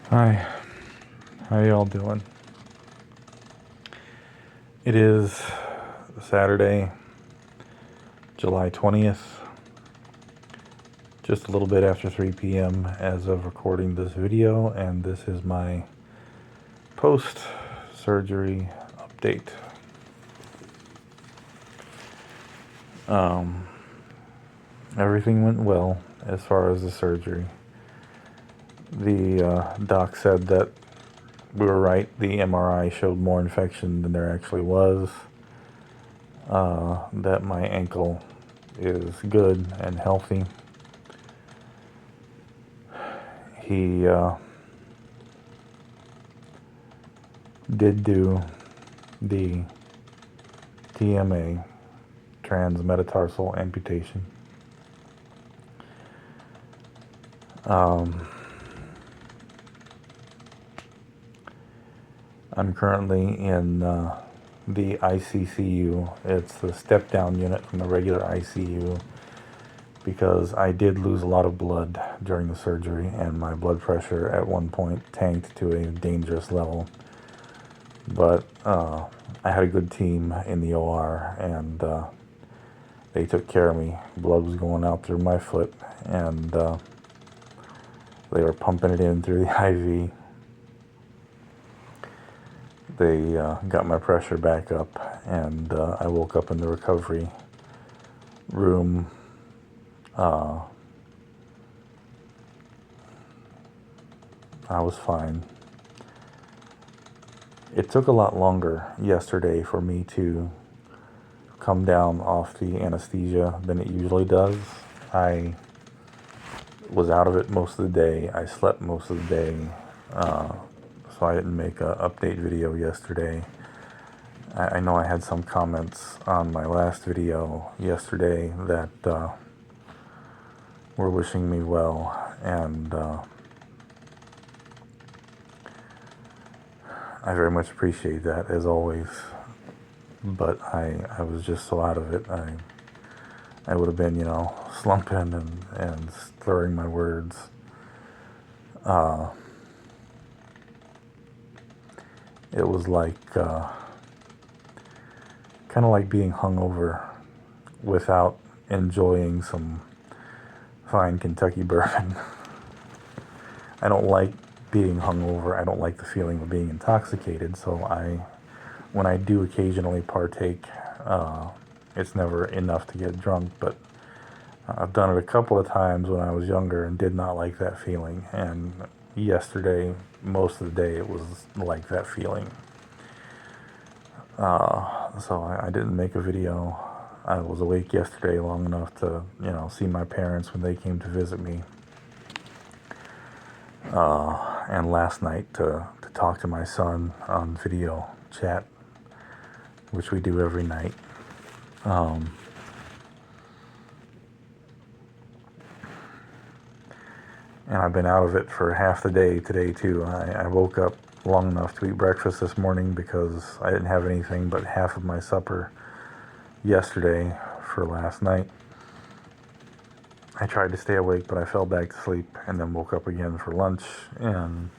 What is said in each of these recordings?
Hi, how y'all doing? It is Saturday, July 20th, just a little bit after 3 p.m. as of recording this video, and this is my post-surgery update. Um, Everything went well as far as the surgery. The doc said that we were right. The MRI showed more infection than there actually was. That my ankle is good and healthy. He did do the TMA, transmetatarsal amputation. I'm currently in the ICCU. It's the step-down unit from the regular ICU because I did lose a lot of blood during the surgery, and my blood pressure at one point tanked to a dangerous level. But I had a good team in the OR, and they took care of me. Blood was going out through my foot, and they were pumping it in through the IV. They got my pressure back up, and I woke up in the recovery room. I was fine. It took a lot longer yesterday for me to come down off the anesthesia than it usually does. I was out of it most of the day. I slept most of the day, so I didn't make an update video yesterday. I know I had some comments on my last video yesterday that were wishing me well, and I very much appreciate that, as always. But I was just so out of it. I would have been, slumping and slurring my words. It was like, kind of like being hungover without enjoying some fine Kentucky bourbon. I don't like being hungover. I don't like the feeling of being intoxicated. So when I do occasionally partake, it's never enough to get drunk. But I've done it a couple of times when I was younger and did not like that feeling. And yesterday, most of the day, it was like that feeling. So I didn't make a video. I was awake yesterday long enough to, see my parents when they came to visit me. And last night to talk to my son on video chat, which we do every night. And I've been out of it for half the day today too. I woke up long enough to eat breakfast this morning because I didn't have anything but half of my supper yesterday for last night. I tried to stay awake, but I fell back to sleep and then woke up again for lunch, and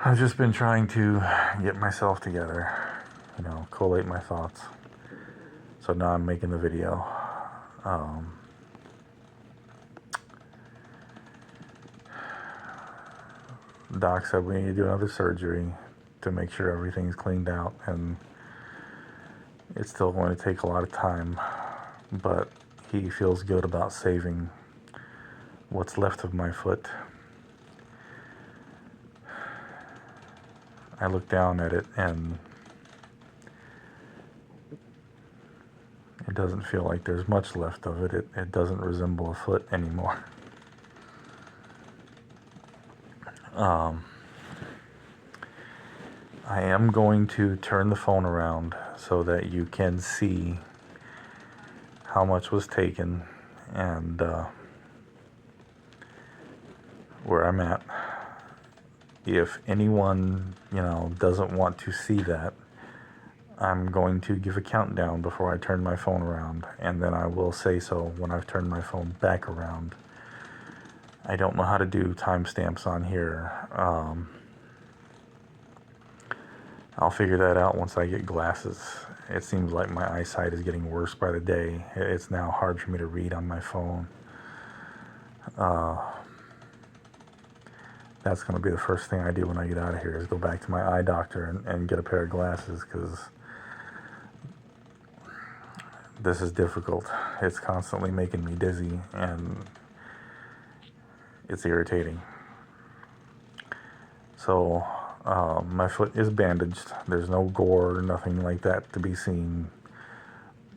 I've just been trying to get myself together, collate my thoughts. So now I'm making the video. Doc said we need to do another surgery to make sure everything's cleaned out, and it's still going to take a lot of time, but he feels good about saving what's left of my foot. I look down at it and it doesn't feel like there's much left of it. It doesn't resemble a foot anymore. I am going to turn the phone around so that you can see how much was taken and where I'm at. If anyone, doesn't want to see that, I'm going to give a countdown before I turn my phone around, and then I will say so when I've turned my phone back around. I don't know how to do timestamps on here. I'll figure that out once I get glasses. It seems like my eyesight is getting worse by the day. It's now hard for me to read on my phone. That's going to be the first thing I do when I get out of here, is go back to my eye doctor and get a pair of glasses, because this is difficult. It's constantly making me dizzy, and it's irritating. So my foot is bandaged. There's no gore, nothing like that to be seen,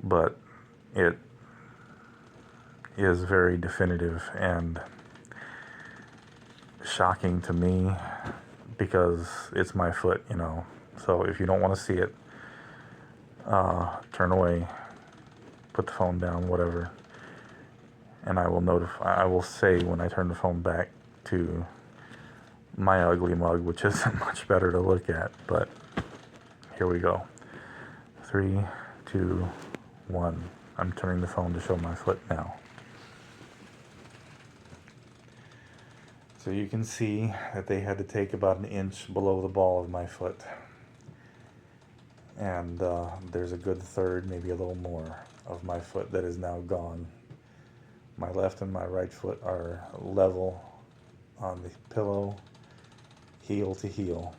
but it is very definitive and shocking to me, because it's my foot, you know. So if you don't want to see it, turn away, put the phone down, whatever, and I will say when I turn the phone back to my ugly mug, which isn't much better to look at, but here we go. 3, 2, 1. I'm turning the phone to show my foot now. So you can see that they had to take about 1 inch below the ball of my foot. And there's a good third, maybe a little more, of my foot that is now gone. My left and my right foot are level on the pillow, heel to heel.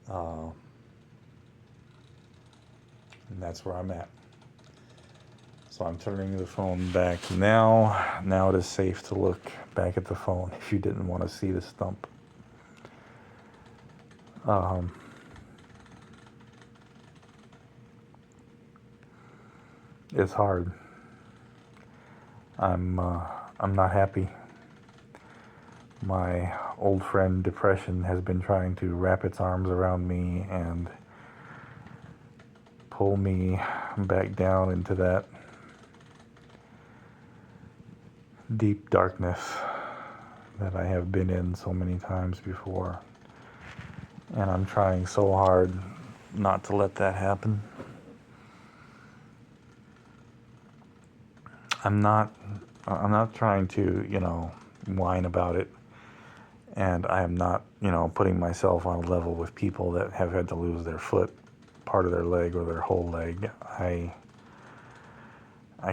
And that's where I'm at. So I'm turning the phone back now. Now it is safe to look back at the phone if you didn't want to see the stump. It's hard. I'm not happy. My old friend depression has been trying to wrap its arms around me and pull me back down into that deep darkness that I have been in so many times before. And I'm trying so hard not to let that happen. I'm not trying to, whine about it. And I am not, putting myself on a level with people that have had to lose their foot, part of their leg, or their whole leg. I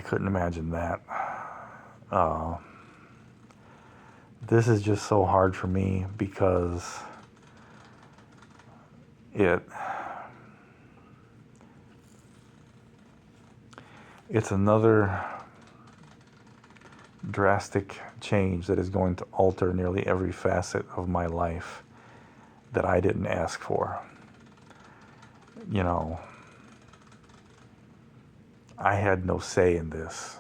couldn't imagine that. This is just so hard for me because it's another drastic change that is going to alter nearly every facet of my life that I didn't ask for. I had no say in this.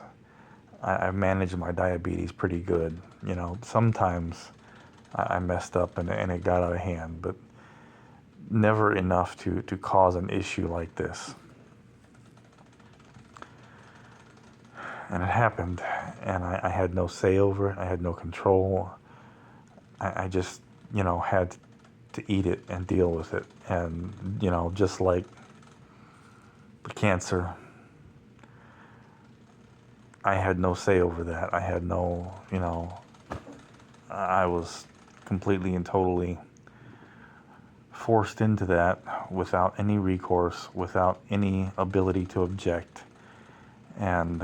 I managed my diabetes pretty good. Sometimes I messed up and it got out of hand, but never enough to cause an issue like this. And it happened, and I had no say over it. I had no control. I just, had to eat it and deal with it. And, just like the cancer, I had no say over that. I had no, I was completely and totally forced into that without any recourse, without any ability to object. And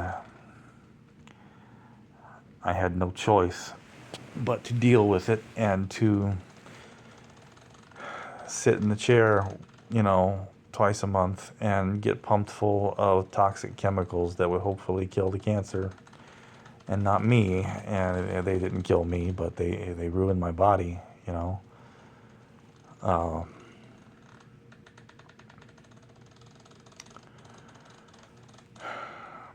I had no choice but to deal with it and to sit in the chair, twice a month and get pumped full of toxic chemicals that would hopefully kill the cancer and not me. And they didn't kill me, but they ruined my body,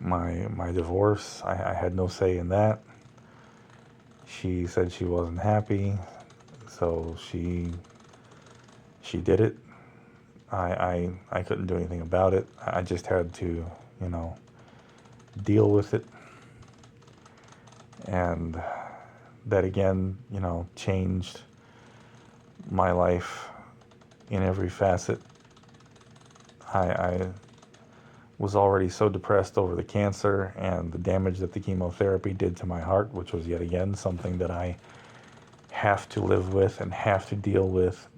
My divorce, I had no say in that. She said she wasn't happy, so she did it. I couldn't do anything about it. I just had to, deal with it. And that again, changed my life in every facet. I was already so depressed over the cancer and the damage that the chemotherapy did to my heart, which was yet again something that I have to live with and have to deal with,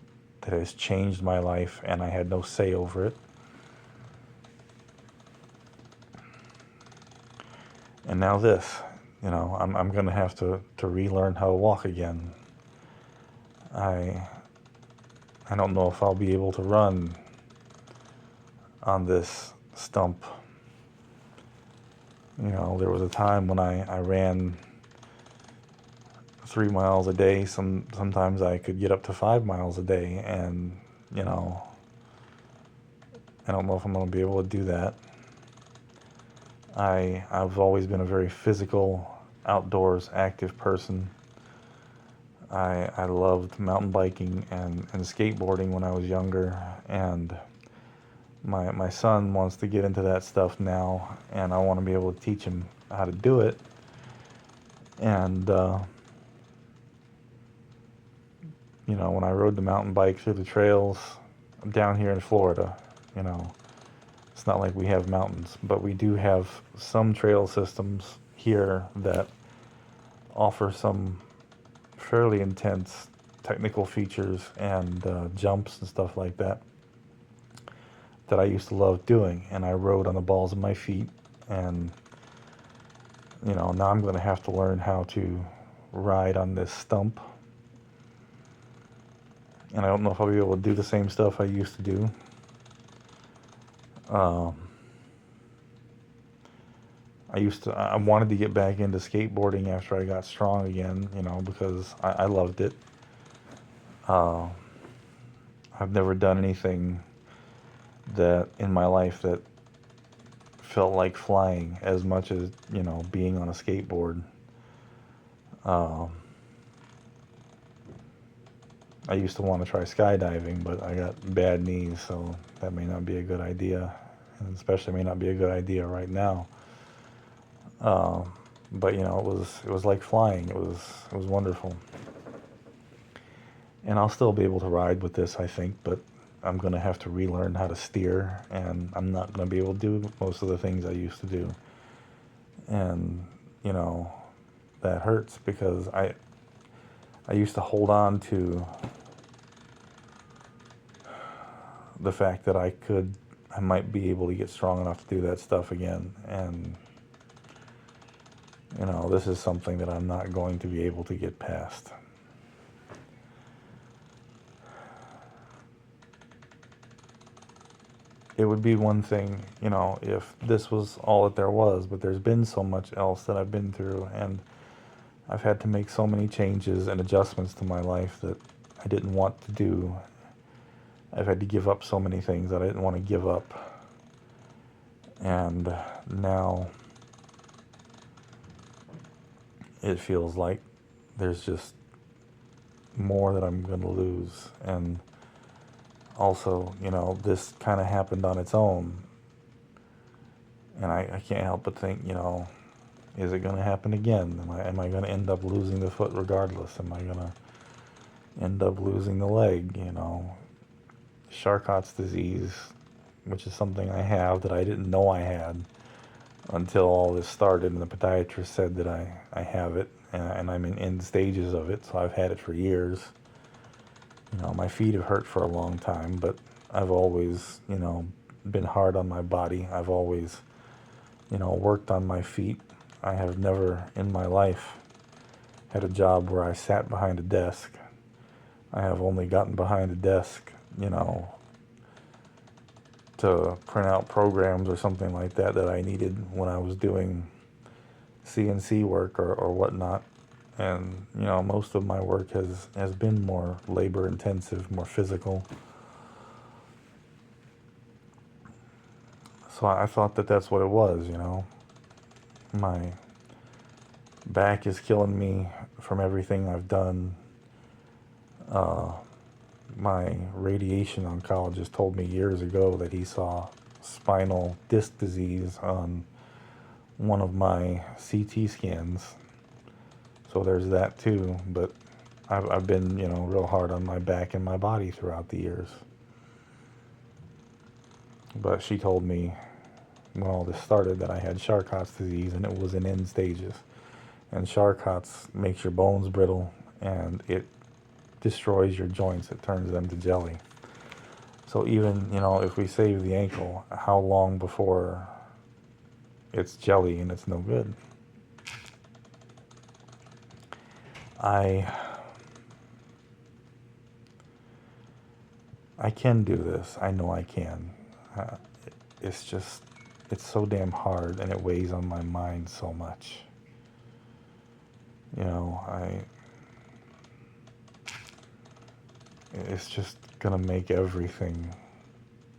that has changed my life, and I had no say over it. And now this, I'm going to have to relearn how to walk again. I don't know if I'll be able to run on this stump. There was a time when I ran 3 miles a day. Sometimes I could get up to 5 miles a day, and I don't know if I'm going to be able to do that. I've always been a very physical, outdoors, active person. I loved mountain biking and skateboarding when I was younger, and my son wants to get into that stuff now, and I want to be able to teach him how to do it. And when I rode the mountain bike through the trails down here in Florida, it's not like we have mountains, but we do have some trail systems here that offer some fairly intense technical features and jumps and stuff like that I used to love doing, and I rode on the balls of my feet. And now I'm going to have to learn how to ride on this stump, and I don't know if I'll be able to do the same stuff I used to do. I wanted to get back into skateboarding after I got strong again, because I loved it. I've never done anything that in my life that felt like flying as much as, being on a skateboard. I used to want to try skydiving, but I got bad knees, so that may not be a good idea, and especially may not be a good idea right now. But it was like flying. It was wonderful, and I'll still be able to ride with this, I think, but I'm going to have to relearn how to steer, and I'm not going to be able to do most of the things I used to do. And that hurts, because I used to hold on to the fact that I might be able to get strong enough to do that stuff again. And this is something that I'm not going to be able to get past. It would be one thing, if this was all that there was, but there's been so much else that I've been through, and I've had to make so many changes and adjustments to my life that I didn't want to do. I've had to give up so many things that I didn't want to give up. And now it feels like there's just more that I'm going to lose. And also, this kind of happened on its own. And I can't help but think, is it going to happen again? Am I going to end up losing the foot regardless? Am I going to end up losing the leg? Charcot's disease, which is something I have that I didn't know I had until all this started, and the podiatrist said that I have it, and I'm in end stages of it, so I've had it for years. My feet have hurt for a long time, but I've always, been hard on my body. I've always, worked on my feet. I have never in my life had a job where I sat behind a desk. I have only gotten behind a desk, to print out programs or something like that I needed when I was doing CNC work or whatnot. And, most of my work has been more labor intensive, more physical. So I thought that that's what it was, My back is killing me from everything I've done. My radiation oncologist told me years ago that he saw spinal disc disease on one of my CT scans. So there's that too, but I've been, real hard on my back and my body throughout the years. But she told me when all this started that I had Charcot's disease, and it was in end stages. And Charcot's makes your bones brittle, and it destroys your joints. It turns them to jelly. So even, if we save the ankle, how long before it's jelly and it's no good? I can do this. I know I can. It's just, it's so damn hard, and it weighs on my mind so much. It's just gonna make everything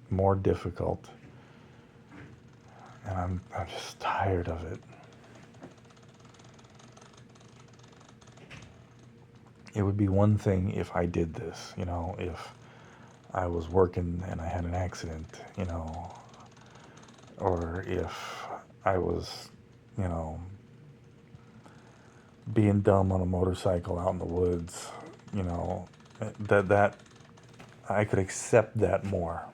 more difficult, and I'm just tired of it. It would be one thing if I did this, if I was working and I had an accident, or if I was, being dumb on a motorcycle out in the woods, that I could accept that more.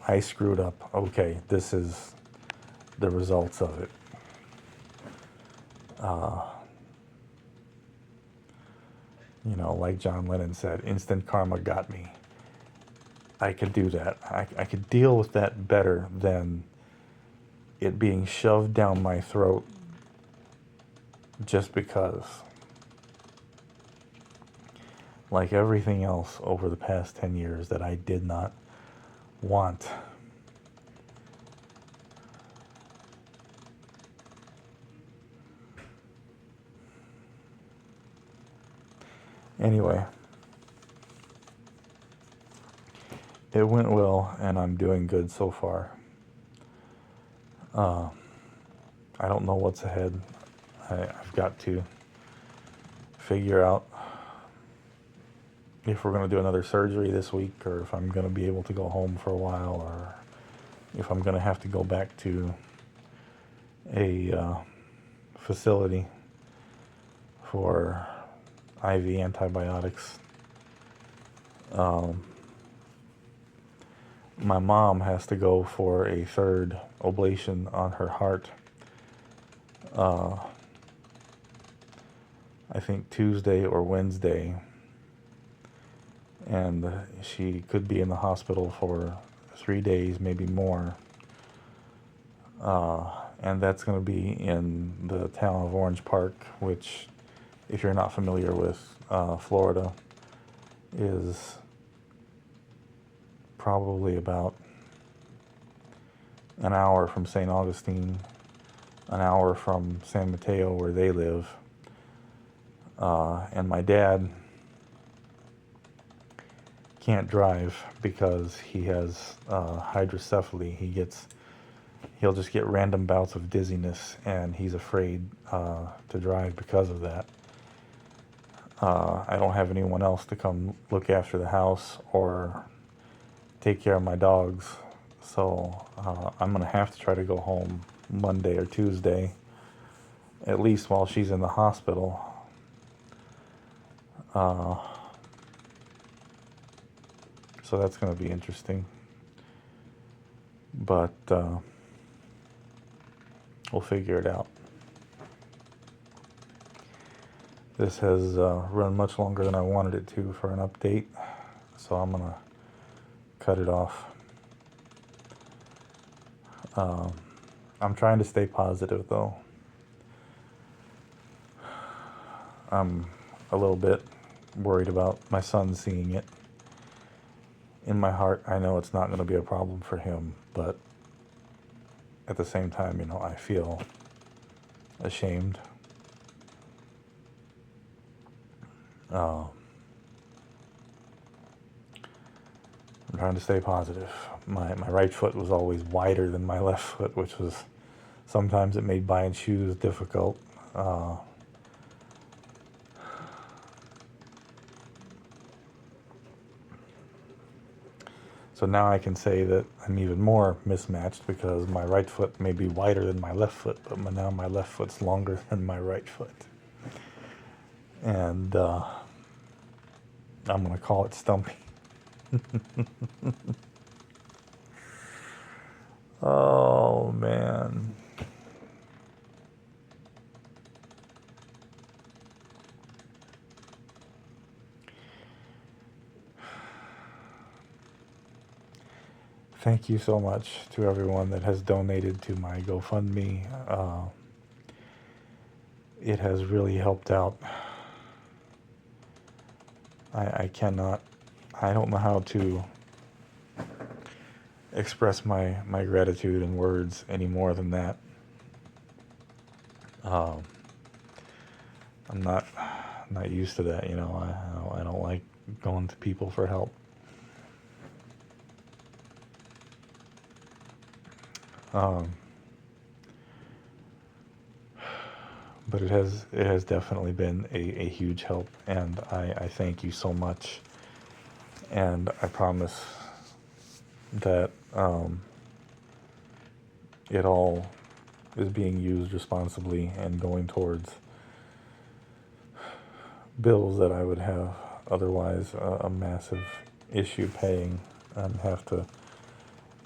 I screwed up. Okay, this is the results of it. Like John Lennon said, instant karma got me. I could do that. I could deal with that better than it being shoved down my throat just because. Like everything else over the past 10 years that I did not want. Anyway, it went well, and I'm doing good so far. I don't know what's ahead. I've got to figure out if we're going to do another surgery this week, or if I'm going to be able to go home for a while, or if I'm going to have to go back to a facility for IV antibiotics. My mom has to go for a third ablation on her heart. I think Tuesday or Wednesday, and she could be in the hospital for 3 days, maybe more. And that's going to be in the town of Orange Park, which, if you're not familiar with Florida, is probably about an hour from St. Augustine, an hour from San Mateo, where they live. And my dad can't drive because he has hydrocephaly. He'll just get random bouts of dizziness, and he's afraid to drive because of that. I don't have anyone else to come look after the house or take care of my dogs, so I'm going to have to try to go home Monday or Tuesday, at least while she's in the hospital. So that's going to be interesting. But we'll figure it out. This has run much longer than I wanted it to for an update, so I'm going to cut it off. I'm trying to stay positive, though. I'm a little bit worried about my son seeing it. In my heart, I know it's not going to be a problem for him, but at the same time, I feel ashamed. I'm trying to stay positive. My right foot was always wider than my left foot, which was, sometimes it made buying shoes difficult. So now I can say that I'm even more mismatched because my right foot may be wider than my left foot, but now my left foot's longer than my right foot. And I'm going to call it stumpy. Oh, man. Thank you so much to everyone that has donated to my GoFundMe. It has really helped out. I don't know how to express my gratitude in words any more than that. I'm not used to that, you know. I don't like going to people for help. But it has definitely been a huge help, and I thank you so much. And I promise that it all is being used responsibly and going towards bills that I would have otherwise a massive issue paying, and have to,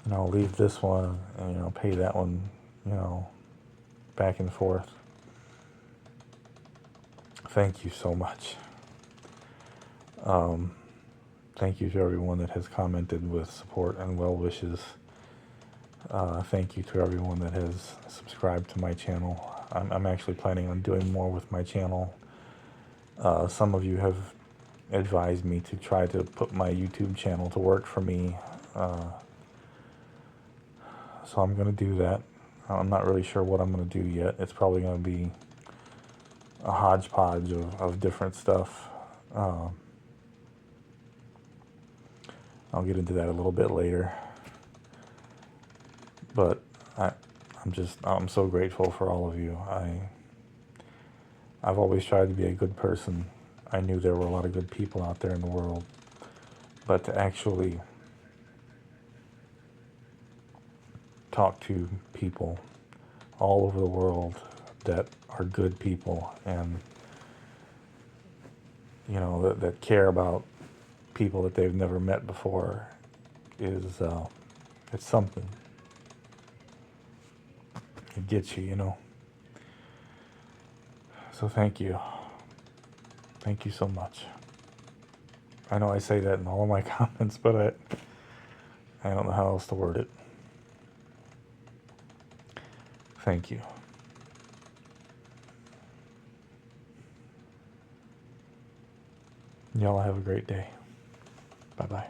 you know, leave this one and, you know, pay that one, you know, back and forth. Thank you so much. Thank you to everyone that has commented with support and well wishes. Thank you to everyone that has subscribed to my channel. I'm actually planning on doing more with my channel. Some of you have advised me to try to put my YouTube channel to work for me. So I'm going to do that. I'm not really sure what I'm going to do yet. It's probably going to be a hodgepodge of different stuff. I'll get into that a little bit later. But I'm so grateful for all of you. I've always tried to be a good person. I knew there were a lot of good people out there in the world. But to actually talk to people all over the world that are good people and, you know, that care about people that they've never met before is it's something. It gets you, you know. So thank you. Thank you so much. I know I say that in all of my comments, but I don't know how else to word it. Thank you. Y'all have a great day. Bye-bye.